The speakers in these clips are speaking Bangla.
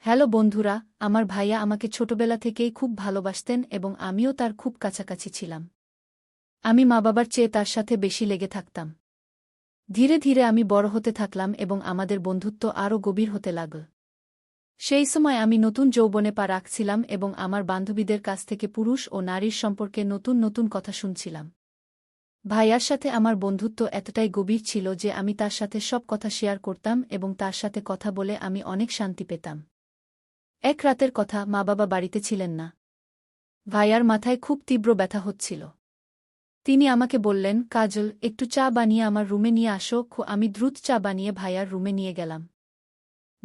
হ্যালো বন্ধুরা, আমার ভাইয়া আমাকে ছোটবেলা থেকেই খুব ভালোবাসতেন এবং আমিও তার খুব কাছাকাছি ছিলাম। আমি মা-বাবার চেয়ে তার সাথে বেশি লেগে থাকতাম। ধীরে ধীরে আমি বড় হতে থাকলাম এবং আমাদের বন্ধুত্ব আরও গভীর হতে লাগল। সেই সময় আমি নতুন যৌবনে পা রাখছিলাম এবং আমার বান্ধবীদের কাছ থেকে পুরুষ ও নারীর সম্পর্কে নতুন নতুন কথা শুনছিলাম। ভাইয়ার সাথে আমার বন্ধুত্ব এতটাই গভীর ছিল যে আমি তার সাথে সব কথা শেয়ার করতাম এবং তার সাথে কথা বলে আমি অনেক শান্তি পেতাম। এক রাতের কথা, মা-বাবা বাড়িতে ছিলেন না। ভাইয়ার মাথায় খুব তীব্র ব্যথা হচ্ছিল। তিনি আমাকে বললেন, কাজল, একটু চা বানিয়ে আমার রুমে নিয়ে আসো। আমি দ্রুত চা বানিয়ে ভাইয়ার রুমে নিয়ে গেলাম।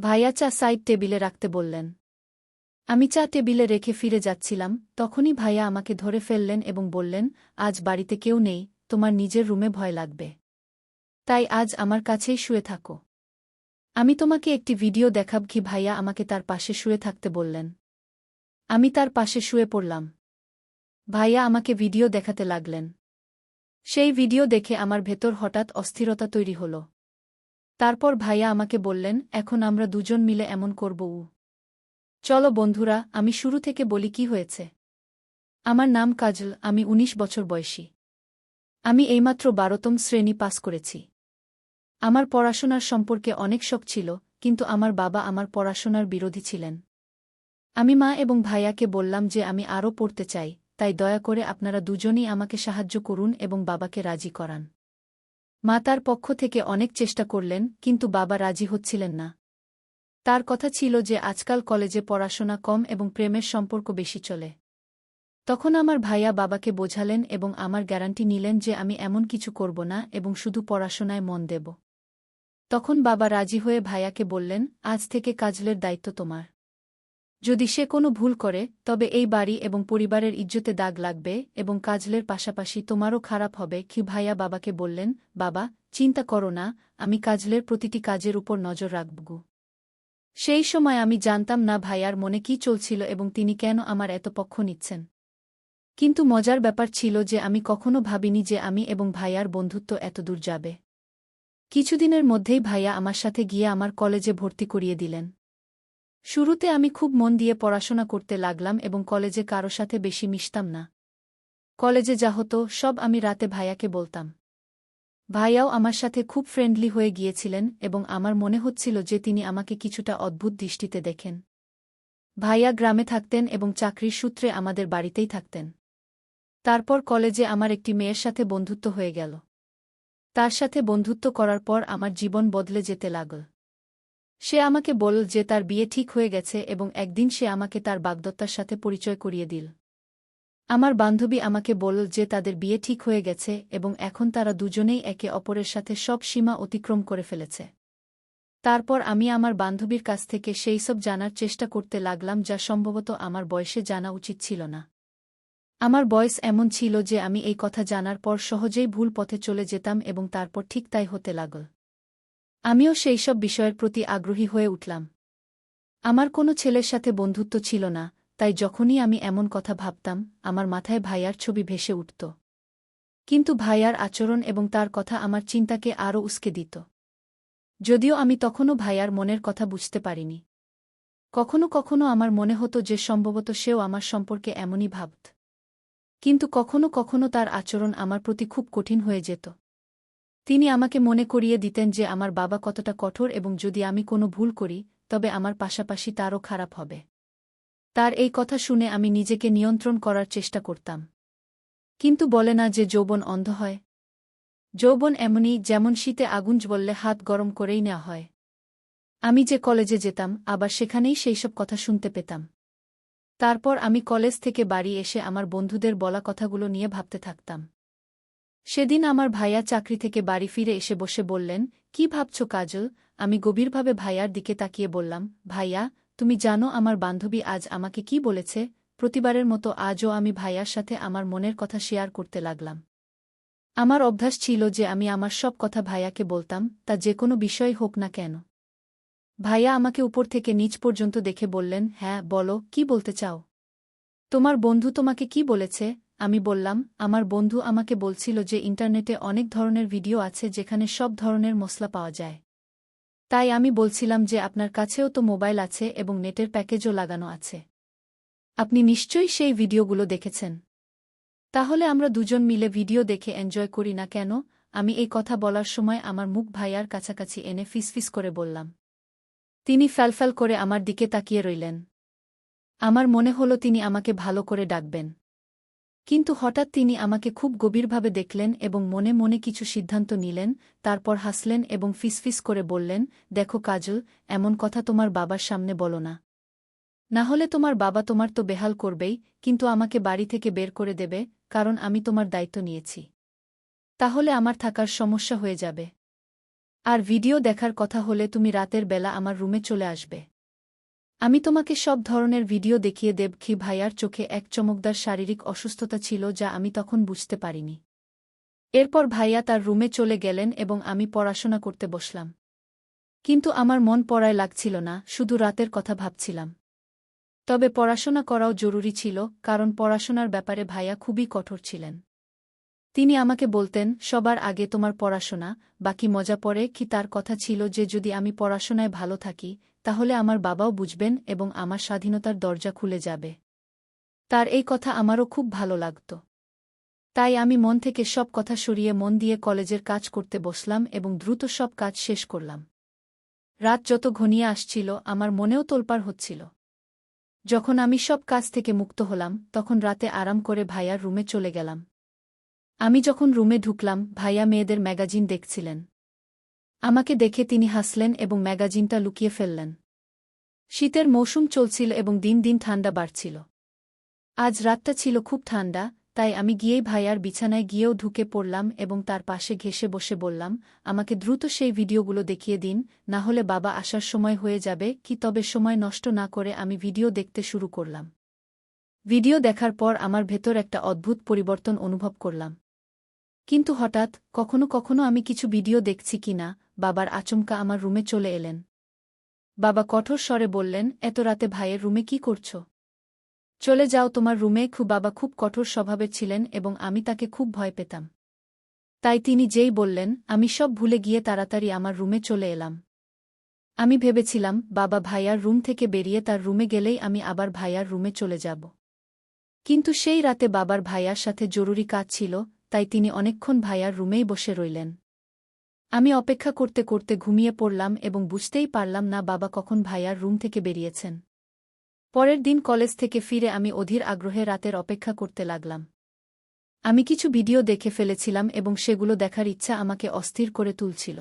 ভাইয়া চা সাইড টেবিলে রাখতে বললেন। আমি চা টেবিলে রেখে ফিরে যাচ্ছিলাম, তখনই ভাইয়া আমাকে ধরে ফেললেন এবং বললেন, আজ বাড়িতে কেউ নেই, তোমার নিজের রুমে ভয় লাগবে। তাই আজ আমার কাছেই শুয়ে থাকো। আমি তোমাকে একটি ভিডিও দেখাব। ভাইয়া আমাকে তার পাশে শুয়ে থাকতে বললেন। আমি তার পাশে শুয়ে পড়লাম। ভাইয়া আমাকে ভিডিও দেখাতে লাগলেন। সেই ভিডিও দেখে আমার ভেতর হঠাৎ অস্থিরতা তৈরি হল। তারপর ভাইয়া আমাকে বললেন, এখন আমরা দুজন মিলে এমন করব। চলো বন্ধুরা, আমি শুরু থেকে বলি কি হয়েছে। আমার নাম কাজল, আমি ১৯ বছর বয়সী। আমি এইমাত্র ১২তম শ্রেণী পাস করেছি। আমার পড়াশোনার সম্পর্কে অনেক শখ ছিল, কিন্তু আমার বাবা আমার পড়াশোনার বিরোধী ছিলেন। আমি মা এবং ভাইয়াকে বললাম যে আমি আরও পড়তে চাই, তাই দয়া করে আপনারা দুজনই আমাকে সাহায্য করুন এবং বাবাকে রাজি করান। মা তার পক্ষ থেকে অনেক চেষ্টা করলেন, কিন্তু বাবা রাজি হচ্ছিলেন না। তার কথা ছিল যে আজকাল কলেজে পড়াশোনা কম এবং প্রেমের সম্পর্ক বেশি চলে। তখন আমার ভাইয়া বাবাকে বোঝালেন এবং আমার গ্যারান্টি নিলেন যে আমি এমন কিছু করব না এবং শুধু পড়াশোনায় মন দেব। তখন বাবা রাজি হয়ে ভাইয়াকে বললেন, আজ থেকে কাজলের দায়িত্ব তোমার। যদি সে কোনো ভুল করে, তবে এই বাড়ি এবং পরিবারের ইজ্জতে দাগ লাগবে এবং কাজলের পাশাপাশি তোমারও খারাপ হবে। ভাইয়া বাবাকে বললেন, বাবা, চিন্তা করো না, আমি কাজলের প্রতিটি কাজের উপর নজর রাখব। সেই সময় আমি জানতাম না ভাইয়ার মনে কি চলছিল এবং তিনি কেন আমার এত পক্ষ নিচ্ছেন। কিন্তু মজার ব্যাপার ছিল যে আমি কখনো ভাবিনি যে আমি এবং ভাইয়ার বন্ধুত্ব এতদূর যাবে। কিছুদিনের মধ্যেই ভাইয়া আমার সাথে গিয়ে আমার কলেজে ভর্তি করিয়ে দিলেন। শুরুতে আমি খুব মন দিয়ে পড়াশোনা করতে লাগলাম এবং কলেজে কারো সাথে বেশি মিশতাম না। কলেজে যা হতো সব আমি রাতে ভাইয়াকে বলতাম। ভাইয়াও আমার সাথে খুব ফ্রেন্ডলি হয়ে গিয়েছিলেন এবং আমার মনে হচ্ছিল যে তিনি আমাকে কিছুটা অদ্ভুত দৃষ্টিতে দেখেন। ভাইয়া গ্রামে থাকতেন এবং চাকরির সূত্রে আমাদের বাড়িতেই থাকতেন। তারপর কলেজে আমার একটি মেয়ের সাথে বন্ধুত্ব হয়ে গেল। তার সাথে বন্ধুত্ব করার পর আমার জীবন বদলে যেতে লাগল। সে আমাকে বলল যে তার বিয়ে ঠিক হয়ে গেছে এবং একদিন সে আমাকে তার বাগদত্তার সাথে পরিচয় করিয়ে দিল। আমার বান্ধবী আমাকে বলল যে তাদের বিয়ে ঠিক হয়ে গেছে এবং এখন তারা দুজনেই একে অপরের সাথে সব সীমা অতিক্রম করে ফেলেছে। তারপর আমি আমার বান্ধবীর কাছ থেকে সেই সব জানার চেষ্টা করতে লাগলাম যা সম্ভবত আমার বয়সে জানা উচিত ছিল না। আমার বয়স এমন ছিল যে আমি এই কথা জানার পর সহজেই ভুল পথে চলে যেতাম এবং তারপর ঠিক তাই হতে লাগল। আমিও সেই সব বিষয়ের প্রতি আগ্রহী হয়ে উঠলাম। আমার কোনো ছেলের সাথে বন্ধুত্ব ছিল না, তাই যখনই আমি এমন কথা ভাবতাম, আমার মাথায় ভাইয়ার ছবি ভেসে উঠত। কিন্তু ভাইয়ার আচরণ এবং তার কথা আমার চিন্তাকে আরও উস্কে দিত। যদিও আমি তখনও ভাইয়ার মনের কথা বুঝতে পারিনি। কখনো কখনো আমার মনে হতো যে সম্ভবত সেও আমার সম্পর্কে এমনই ভাবত। কিন্তু কখনো কখনো তার আচরণ আমার প্রতি খুব কঠিন হয়ে যেত। তিনি আমাকে মনে করিয়ে দিতেন যে আমার বাবা কতটা কঠোর এবং যদি আমি কোনো ভুল করি, তবে আমার পাশাপাশি তারও খারাপ হবে। তার এই কথা শুনে আমি নিজেকে নিয়ন্ত্রণ করার চেষ্টা করতাম। কিন্তু বলে না যে যৌবন অন্ধ হয়। যৌবন এমনই, যেমন শীতে আগুন জ্বললে হাত গরম করেই নেওয়া হয়। আমি যে কলেজে যেতাম, আবার সেখানেই সেইসব কথা শুনতে পেতাম। তারপর আমি কলেজ থেকে বাড়ি এসে আমার বন্ধুদের বলা কথাগুলো নিয়ে ভাবতে থাকতাম। সেদিন আমার ভাইয়া চাকরি থেকে বাড়ি ফিরে এসে বসে বললেন, কি ভাবছ কাজল? আমি গভীরভাবে ভাইয়ার দিকে তাকিয়ে বললাম, ভাইয়া, তুমি জানো আমার বান্ধবী আজ আমাকে কি বলেছে? প্রতিবারের মতো আজও আমি ভাইয়ার সাথে আমার মনের কথা শেয়ার করতে লাগলাম। আমার অভ্যাস ছিল যে আমি আমার সব কথা ভাইয়াকে বলতাম, তা যে কোনো বিষয় হোক না কেন। ভাইয়া আমাকে উপর থেকে নিচ পর্যন্ত দেখে বললেন, হ্যাঁ বলো, কি বলতে চাও? তোমার বন্ধু তোমাকে কি বলেছে? আমি বললাম, আমার বন্ধু আমাকে বলছিল যে ইন্টারনেটে অনেক ধরনের ভিডিও আছে যেখানে সব ধরনের মশলা পাওয়া যায়। তাই আমি বলছিলাম যে আপনার কাছেও তো মোবাইল আছে এবং নেটের প্যাকেজও লাগানো আছে। আপনি নিশ্চয়ই সেই ভিডিওগুলো দেখেছেন। তাহলে আমরা দুজন মিলে ভিডিও দেখে এনজয় করি না কেন? আমি এই কথা বলার সময় আমার মুখ ভাইয়ার কাছাকাছি এনে ফিসফিস করে বললাম। তিনি ফ্যালফ্যাল করে আমার দিকে তাকিয়ে রইলেন। আমার মনে হলো তিনি আমাকে ভালো করে ডাকবেন। কিন্তু হঠাৎ তিনি আমাকে খুব গভীরভাবে দেখলেন এবং মনে মনে কিছু সিদ্ধান্ত নিলেন, তারপর হাসলেন এবং ফিসফিস করে বললেন, দেখো কাজল, এমন কথা তোমার বাবার সামনে বলো না। না হলে তোমার বাবা তোমার তো বেহাল করবেই, কিন্তু আমাকে বাড়ি থেকে বের করে দেবে, কারণ আমি তোমার দায়িত্ব নিয়েছি। তাহলে আমার থাকার সমস্যা হয়ে যাবে। আর ভিডিও দেখার কথা হলে তুমি রাতের বেলা আমার রুমে চলে আসবে। আমি তোমাকে সব ধরনের ভিডিও দেখিয়ে দেব। ভাইয়ার চোখে এক চমকদার শারীরিক অসুস্থতা ছিল যা আমি তখন বুঝতে পারিনি। এরপর ভাইয়া তার রুমে চলে গেলেন এবং আমি পড়াশোনা করতে বসলাম। কিন্তু আমার মন পড়ায় লাগছিল না, শুধু রাতের কথা ভাবছিলাম। তবে পড়াশোনা করাও জরুরি ছিল, কারণ পড়াশোনার ব্যাপারে ভাইয়া খুবই কঠোর ছিলেন। তিনি আমাকে বলতেন, সবার আগে তোমার পড়াশোনা, বাকি মজা পড়ে। তার কথা ছিল যে যদি আমি পড়াশোনায় ভালো থাকি, তাহলে আমার বাবাও বুঝবেন এবং আমার স্বাধীনতার দরজা খুলে যাবে। তার এই কথা আমারও খুব ভালো লাগত। তাই আমি মন থেকে সব কথা সরিয়ে মন দিয়ে কলেজের কাজ করতে বসলাম এবং দ্রুত সব কাজ শেষ করলাম। রাত যত ঘনিয়ে আসছিল আমার মনেও তোলপাড় হচ্ছিল। যখন আমি সব কাজ থেকে মুক্ত হলাম, তখন রাতে আরাম করে ভাইয়ার রুমে চলে গেলাম। আমি যখন রুমে ঢুকলাম, ভাইয়া মেয়েদের ম্যাগাজিন দেখছিলেন। আমাকে দেখে তিনি হাসলেন এবং ম্যাগাজিনটা লুকিয়ে ফেললেন। শীতের মৌসুম চলছিল এবং দিন দিন ঠান্ডা বাড়ছিল। আজ রাতটা ছিল খুব ঠান্ডা, তাই আমি গিয়েই ভাইয়ার বিছানায় গিয়েও ঢুকে পড়লাম এবং তার পাশে ঘেঁষে বসে বললাম, আমাকে দ্রুত সেই ভিডিওগুলো দেখিয়ে দিন, না হলে বাবা আসার সময় হয়ে যাবে। তবে সময় নষ্ট না করে আমি ভিডিও দেখতে শুরু করলাম। ভিডিও দেখার পর আমার ভেতর একটা অদ্ভুত পরিবর্তন অনুভব করলাম। কিন্তু হঠাৎ, কখনো কখনো আমি কিছু ভিডিও দেখছি কিনা, বাবার আচমকা আমার রুমে চলে এলেন। বাবা কঠোর স্বরে বললেন, এত রাতে ভাইয়ের রুমে কি করছ? চলে যাও তোমার রুমে। বাবা খুব কঠোর স্বভাবের ছিলেন এবং আমি তাকে খুব ভয় পেতাম। তাই তিনি যেই বললেন, আমি সব ভুলে গিয়ে তাড়াতাড়ি আমার রুমে চলে এলাম। আমি ভেবেছিলাম, বাবা ভাইয়ার রুম থেকে বেরিয়ে তার রুমে গেলেই আমি আবার ভাইয়ার রুমে চলে যাব। কিন্তু সেই রাতে বাবার ভাইয়ার সাথে জরুরি কাজ ছিল, তাই তিনি অনেকক্ষণ ভাইয়ার রুমেই বসে রইলেন। আমি অপেক্ষা করতে করতে ঘুমিয়ে পড়লাম এবং বুঝতেই পারলাম না বাবা কখন ভাইয়ার রুম থেকে বেরিয়েছেন। পরের দিন কলেজ থেকে ফিরে আমি অধীর আগ্রহে রাতের অপেক্ষা করতে লাগলাম। আমি কিছু ভিডিও দেখে ফেলেছিলাম এবং সেগুলো দেখার ইচ্ছা আমাকে অস্থির করে তুলছিল।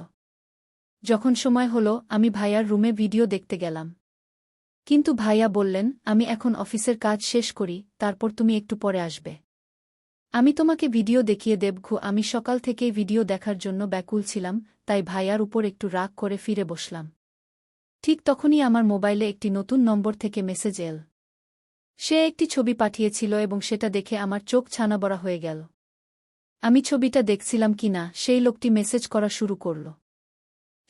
যখন সময় হলো, আমি ভাইয়ার রুমে ভিডিও দেখতে গেলাম। কিন্তু ভাইয়া বললেন, আমি এখন অফিসের কাজ শেষ করি, তারপর তুমি একটু পরে আসবে। আমি তোমাকে ভিডিও দেখিয়ে দেব। আমি সকাল থেকেই ভিডিও দেখার জন্য ব্যাকুল ছিলাম, তাই ভাইয়ার উপর একটু রাগ করে ফিরে বসলাম। ঠিক তখনই আমার মোবাইলে একটি নতুন নম্বর থেকে মেসেজ এল। সে একটি ছবি পাঠিয়েছিল এবং সেটা দেখে আমার চোখ ছানাবড়া হয়ে গেল। আমি ছবিটা দেখছিলাম কিনা, সেই লোকটি মেসেজ করা শুরু করল।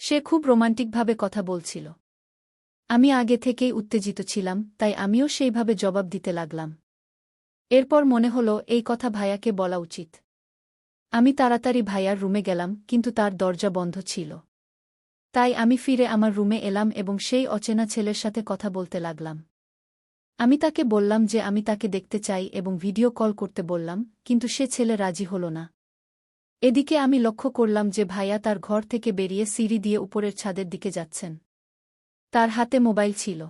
সে খুব রোমান্টিকভাবে কথা বলছিল। আমি আগে থেকেই উত্তেজিত ছিলাম, তাই আমিও সেইভাবে জবাব দিতে লাগলাম। এরপর মনে হলো এই কথা ভাইয়াকে বলা উচিত। আমি তাড়াতাড়ি ভাইয়ার রুমে গেলাম, কিন্তু তার দরজা বন্ধ ছিল। তাই আমি ফিরে আমার রুমে এলাম এবং সেই অচেনা ছেলের সাথে কথা বলতে লাগলাম। আমি তাকে বললাম যে আমি তাকে দেখতে চাই এবং ভিডিও কল করতে বললাম, কিন্তু সে ছেলে রাজি হল না। এদিকে আমি লক্ষ্য করলাম যে ভাইয়া তার ঘর থেকে বেরিয়ে সিঁড়ি দিয়ে উপরের ছাদের দিকে যাচ্ছেন। তার হাতে মোবাইল ছিল।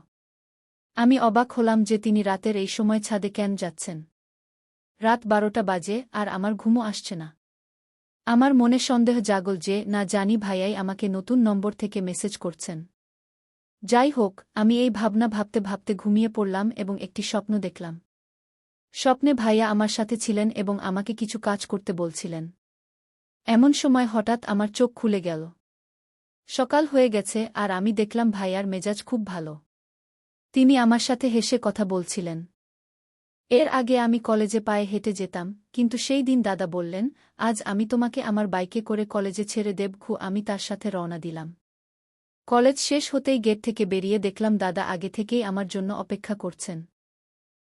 আমি অবাক হলাম যে তিনি রাতের এই সময় ছাদে কেন যাচ্ছেন। রাত 12টা বাজে আর আমার ঘুমও আসছে না। আমার মনে সন্দেহ জাগল যে না জানি ভাইয়াই আমাকে নতুন নম্বর থেকে মেসেজ করছেন। যাই হোক, আমি এই ভাবনা ভাবতে ভাবতে ঘুমিয়ে পড়লাম এবং একটি স্বপ্ন দেখলাম। স্বপ্নে ভাইয়া আমার সাথে ছিলেন এবং আমাকে কিছু কাজ করতে বলছিলেন। এমন সময় হঠাৎ আমার চোখ খুলে গেল। সকাল হয়ে গেছে আর আমি দেখলাম ভাইয়ার মেজাজ খুব ভালো। তিনি আমার সাথে হেসে কথা বলছিলেন। এর আগে আমি কলেজে পায়ে হেঁটে যেতাম, কিন্তু সেই দিন দাদা বললেন, আজ আমি তোমাকে আমার বাইকে করে কলেজে ছেড়ে দেব। আমি তার সাথে রওনা দিলাম। কলেজ শেষ হতেই গেট থেকে বেরিয়ে দেখলাম দাদা আগে থেকেই আমার জন্য অপেক্ষা করছেন।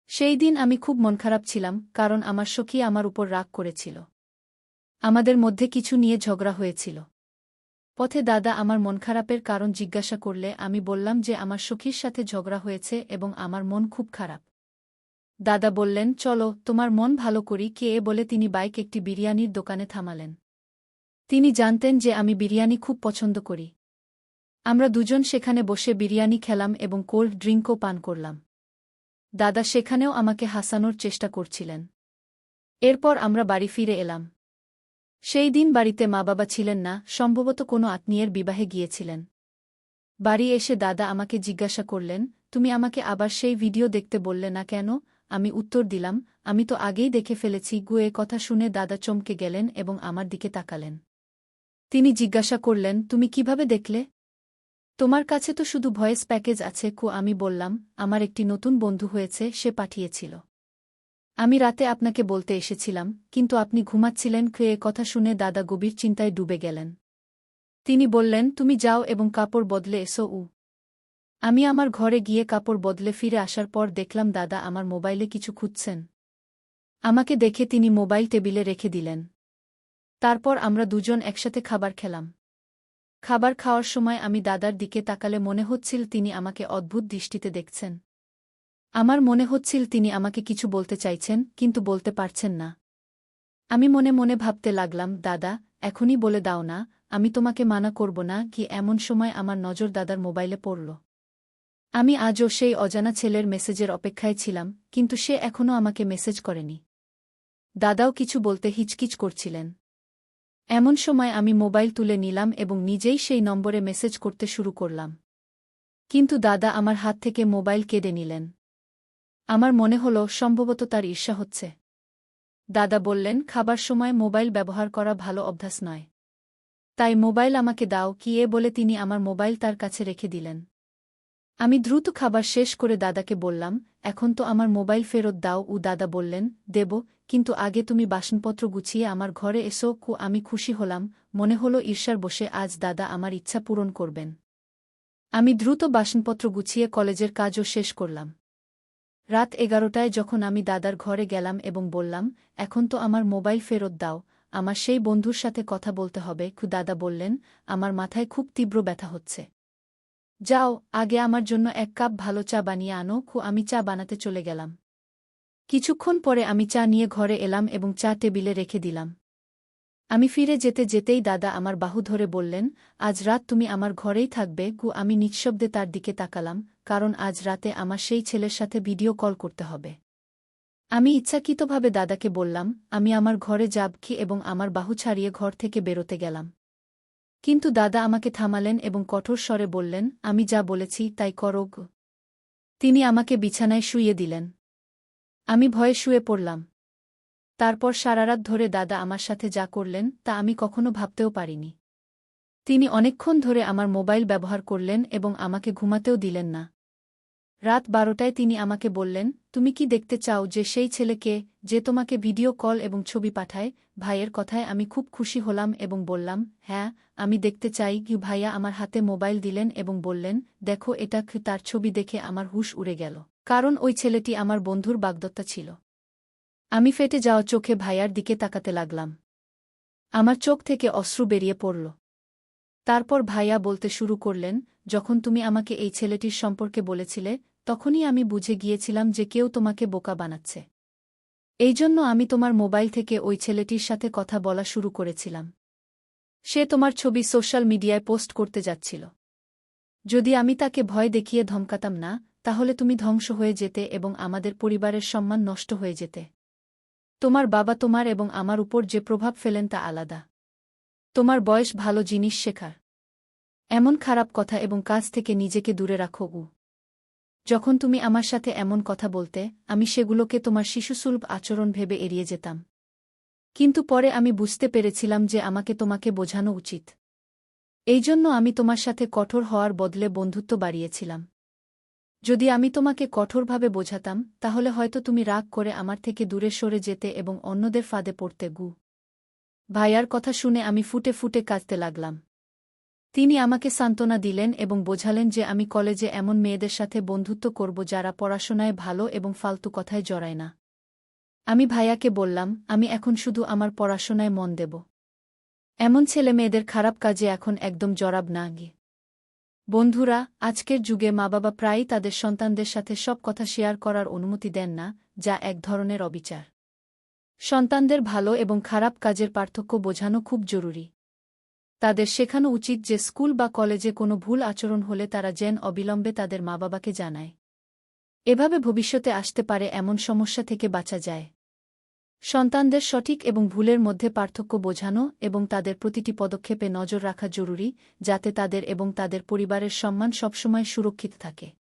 সেই দিন আমি খুব মনখারাপ ছিলাম, কারণ আমার সখী আমার উপর রাগ করেছিল। আমাদের মধ্যে কিছু নিয়ে ঝগড়া হয়েছিল। পথে দাদা আমার মন খারাপের কারণ জিজ্ঞাসা করলে আমি বললাম যে আমার সখীর সাথে ঝগড়া হয়েছে এবং আমার মন খুব খারাপ। দাদা বললেন, চলো তোমার মন ভালো করি কে বলে তিনি বাইক একটি বিরিয়ানির দোকানে থামালেন। তিনি জানতেন যে আমি বিরিয়ানি খুব পছন্দ করি। আমরা দুজন সেখানে বসে বিরিয়ানি খেলাম এবং কোল্ড ড্রিঙ্কও পান করলাম। দাদা সেখানেও আমাকে হাসানোর চেষ্টা করছিলেন। এরপর আমরা বাড়ি ফিরে এলাম। সেই দিন বাড়িতে মা বাবা ছিলেন না, সম্ভবত কোনো আত্মীয়ের বিবাহে গিয়েছিলেন। বাড়ি এসে দাদা আমাকে জিজ্ঞাসা করলেন, তুমি আমাকে আবার সেই ভিডিও দেখতে বললে না কেন? আমি উত্তর দিলাম, আমি তো আগেই দেখে ফেলেছি। এ কথা শুনে দাদা চমকে গেলেন এবং আমার দিকে তাকালেন। তিনি জিজ্ঞাসা করলেন, তুমি কিভাবে দেখলে? তোমার কাছে তো শুধু ভয়েস প্যাকেজ আছে। আমি বললাম, আমার একটি নতুন বন্ধু হয়েছে, সে পাঠিয়েছিল। আমি রাতে আপনাকে বলতে এসেছিলাম, কিন্তু আপনি ঘুমাচ্ছিলেন। এ কথা শুনে দাদা গভীর চিন্তায় ডুবে গেলেন। তিনি বললেন, তুমি যাও এবং কাপড় বদলে এসো। আমি আমার ঘরে গিয়ে কাপড় বদলে ফিরে আসার পর দেখলাম দাদা আমার মোবাইলে কিছু খুঁজছেন। আমাকে দেখে তিনি মোবাইল টেবিলে রেখে দিলেন। তারপর আমরা দুজন একসাথে খাবার খেলাম। খাবার খাওয়ার সময় আমি দাদার দিকে তাকালে মনে হচ্ছিল তিনি আমাকে অদ্ভুত দৃষ্টিতে দেখছেন। আমার মনে হচ্ছিল তিনি আমাকে কিছু বলতে চাইছেন, কিন্তু বলতে পারছেন না। আমি মনে মনে ভাবতে লাগলাম, দাদা, এখনই বলে দাও না, আমি তোমাকে মানা করব না। এমন সময় আমার নজর দাদার মোবাইলে পড়ল। আমি আজও সেই অজানা ছেলের মেসেজের অপেক্ষায় ছিলাম, কিন্তু সে এখনও আমাকে মেসেজ করেনি। দাদাও কিছু বলতে হিচকিচ করছিলেন। এমন সময় আমি মোবাইল তুলে নিলাম এবং নিজেই সেই নম্বরে মেসেজ করতে শুরু করলাম। কিন্তু দাদা আমার হাত থেকে মোবাইল কেড়ে নিলেন। আমার মনে হল সম্ভবত তার ঈর্ষা হচ্ছে। দাদা বললেন, খাবার সময় মোবাইল ব্যবহার করা ভালো অভ্যাস নয়। তাই মোবাইল আমাকে দাও। বলে তিনি আমার মোবাইল তার কাছে রেখে দিলেন। আমি দ্রুত খাবার শেষ করে দাদাকে বললাম, এখন তো আমার মোবাইল ফেরত দাও। দাদা বললেন, দেব, কিন্তু আগে তুমি বাসনপত্র গুছিয়ে আমার ঘরে এসো। আমি খুশি হলাম, মনে হলো ঈর্ষার বসে আজ দাদা আমার ইচ্ছা পূরণ করবেন। আমি দ্রুত বাসনপত্র গুছিয়ে কলেজের কাজও শেষ করলাম। রাত 11টায় যখন আমি দাদার ঘরে গেলাম এবং বললাম, এখন তো আমার মোবাইল ফেরত দাও, আমার সেই বন্ধুর সাথে কথা বলতে হবে। দাদা বললেন, আমার মাথায় খুব তীব্র ব্যথা হচ্ছে। যাও, আগে আমার জন্য এক কাপ ভালো চা বানিয়ে আনো। আমি চা বানাতে চলে গেলাম। কিছুক্ষণ পরে আমি চা নিয়ে ঘরে এলাম এবং চা টেবিলে রেখে দিলাম। আমি ফিরে যেতে যেতেই দাদা আমার বাহু ধরে বললেন, আজ রাত তুমি আমার ঘরেই থাকবে। আমি নিঃশব্দে তার দিকে তাকালাম, কারণ আজ রাতে আমার সেই ছেলের সাথে ভিডিও কল করতে হবে। আমি ইচ্ছাকৃতভাবে দাদাকে বললাম, আমি আমার ঘরে যাব এবং আমার বাহু ছাড়িয়ে ঘর থেকে বেরোতে গেলাম। কিন্তু দাদা আমাকে থামালেন এবং কঠোর স্বরে বললেন, আমি যা বলেছি তাই করো। তিনি আমাকে বিছানায় শুইয়ে দিলেন। আমি ভয়ে শুয়ে পড়লাম। তারপর সারারাত ধরে দাদা আমার সাথে যা করলেন তা আমি কখনো ভাবতেও পারিনি। তিনি অনেকক্ষণ ধরে আমার মোবাইল ব্যবহার করলেন এবং আমাকে ঘুমাতেও দিলেন না। রাত 12টায় তিনি আমাকে বললেন, তুমি কি দেখতে চাও যে সেই ছেলেকে, যে তোমাকে ভিডিও কল এবং ছবি পাঠায়? ভাইয়ের কথায় আমি খুব খুশি হলাম এবং বললাম, হ্যাঁ, আমি দেখতে চাই। ভাইয়া আমার হাতে মোবাইল দিলেন এবং বললেন, দেখো এটা। তার ছবি দেখে আমার হুঁশ উড়ে গেল, কারণ ওই ছেলেটি আমার বন্ধুর বাগদত্তা ছিল। আমি ফেটে যাওয়া চোখে ভাইয়ার দিকে তাকাতে লাগলাম। আমার চোখ থেকে অশ্রু বেরিয়ে পড়ল। তারপর ভাইয়া বলতে শুরু করলেন, যখন তুমি আমাকে এই ছেলেটির সম্পর্কে বলেছিলে, তখনই আমি বুঝে গিয়েছিলাম যে কেউ তোমাকে বোকা বানাচ্ছে। এই জন্য আমি তোমার মোবাইল থেকে ওই ছেলেটির সাথে কথা বলা শুরু করেছিলাম। সে তোমার ছবি সোশ্যাল মিডিয়ায় পোস্ট করতে যাচ্ছিল। যদি আমি তাকে ভয় দেখিয়ে ধমকাতাম না, তাহলে তুমি ধ্বংস হয়ে যেতে এবং আমাদের পরিবারের সম্মান নষ্ট হয়ে যেতে। তোমার বাবা তোমার এবং আমার উপর যে প্রভাব ফেলেন তা আলাদা। তোমার বয়স ভালো জিনিস শেখার। এমন খারাপ কথা এবং কাজ থেকে নিজেকে দূরে রাখো। যখন তুমি আমার সাথে এমন কথা বলতে, আমি সেগুলোকে তোমার শিশুসুলভ আচরণ ভেবে এড়িয়ে যেতাম। কিন্তু পরে আমি বুঝতে পেরেছিলাম যে আমাকে তোমাকে বোঝানো উচিত। এই জন্য আমি তোমার সাথে কঠোর হওয়ার বদলে বন্ধুত্ব বাড়িয়েছিলাম। যদি আমি তোমাকে কঠোরভাবে বোঝাতাম, তাহলে হয়তো তুমি রাগ করে আমার থেকে দূরে সরে যেতে এবং অন্যদের ফাঁদে পড়তে। ভাইয়ার কথা শুনে আমি ফুটে ফুটে কাঁদতে লাগলাম। তিনি আমাকে সান্ত্বনা দিলেন এবং বোঝালেন যে আমি কলেজে এমন মেয়েদের সাথে বন্ধুত্ব করব যারা পড়াশোনায় ভালো এবং ফালতু কথায় জড়ায় না। আমি ভাইয়াকে বললাম, আমি এখন শুধু আমার পড়াশোনায় মন দেব। এমন ছেলে মেয়েদের খারাপ কাজে এখন একদম জড়াব না গে। বন্ধুরা, আজকের যুগে মা-বাবা প্রায়ই তাদের সন্তানদের সাথে সব কথা শেয়ার করার অনুমতি দেন না, যা এক ধরনের অবিচার। সন্তানদের ভালো এবং খারাপ কাজের পার্থক্য বোঝানো খুব জরুরি। তাদের শেখানো উচিত যে স্কুল বা কলেজে কোনো ভুল আচরণ হলে তারা যেন অবিলম্বে তাদের মা-বাবাকে জানায়। এভাবে ভবিষ্যতে আসতে পারে এমন সমস্যা থেকে বাঁচা যায়। সন্তানদের সঠিক এবং ভুলের মধ্যে পার্থক্য বোঝানো এবং তাদের প্রতিটি পদক্ষেপে নজর রাখা জরুরি, যাতে তাদের এবং তাদের পরিবারের সম্মান সবসময় সুরক্ষিত থাকে।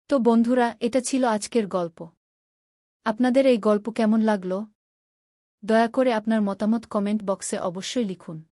তো বন্ধুরা, এটা ছিল আজকের গল্প। আপনাদের এই গল্প কেমন লাগল? দয়া করে আপনার মতামত কমেন্ট বক্সে অবশ্যই লিখুন।